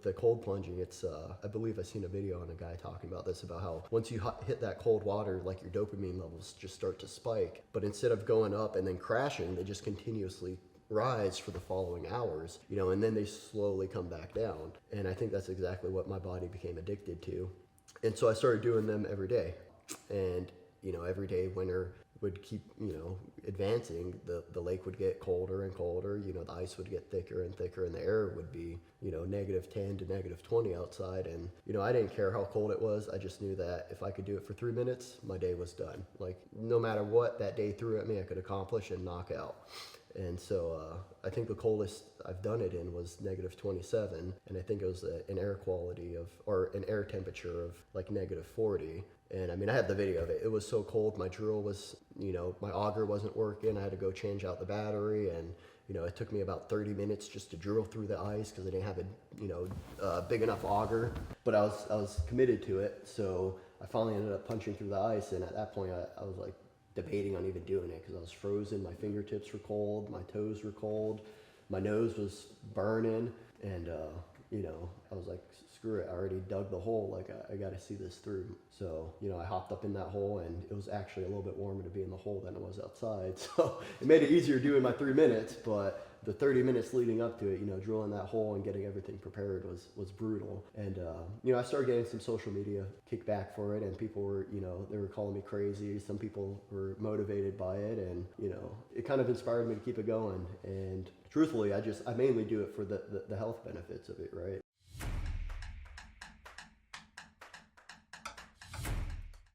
the cold plunging, it's I believe I've seen a video on a guy talking about this, about how once you hit that cold water, like your dopamine levels just start to spike, but instead of going up and then crashing, they just continuously rise for the following hours, you know, and then they slowly come back down. And I think that's exactly what my body became addicted to. And so I started doing them every day. And, you know, every day winter would keep, you know, advancing, the lake would get colder and colder, you know, the ice would get thicker and thicker, and the air would be, you know, -10 to -20 outside. And, you know, I didn't care how cold it was. I just knew that if I could do it for 3 minutes, my day was done. Like, no matter what that day threw at me, I could accomplish and knock out. And so I think the coldest I've done it in was -27, and I think it was an air quality of, or an air temperature of like -40. And I mean, I had the video of it. It was so cold, my drill was, you know, my auger wasn't working. I had to go change out the battery, and, you know, it took me about 30 minutes just to drill through the ice because I didn't have a, you know, big enough auger. But I was committed to it, so I finally ended up punching through the ice, and at that point I was like, debating on even doing it because I was frozen. My fingertips were cold, my toes were cold, my nose was burning, and you know, I was like, screw it, I already dug the hole, like I got to see this through. So, you know, I hopped up in that hole, and it was actually a little bit warmer to be in the hole than it was outside. So it made it easier doing my 3 minutes, but the 30 minutes leading up to it, you know, drilling that hole and getting everything prepared was brutal. And, you know, I started getting some social media kickback for it, and people were, you know, they were calling me crazy. Some people were motivated by it, and, you know, it kind of inspired me to keep it going. And truthfully, I mainly do it for the health benefits of it, right?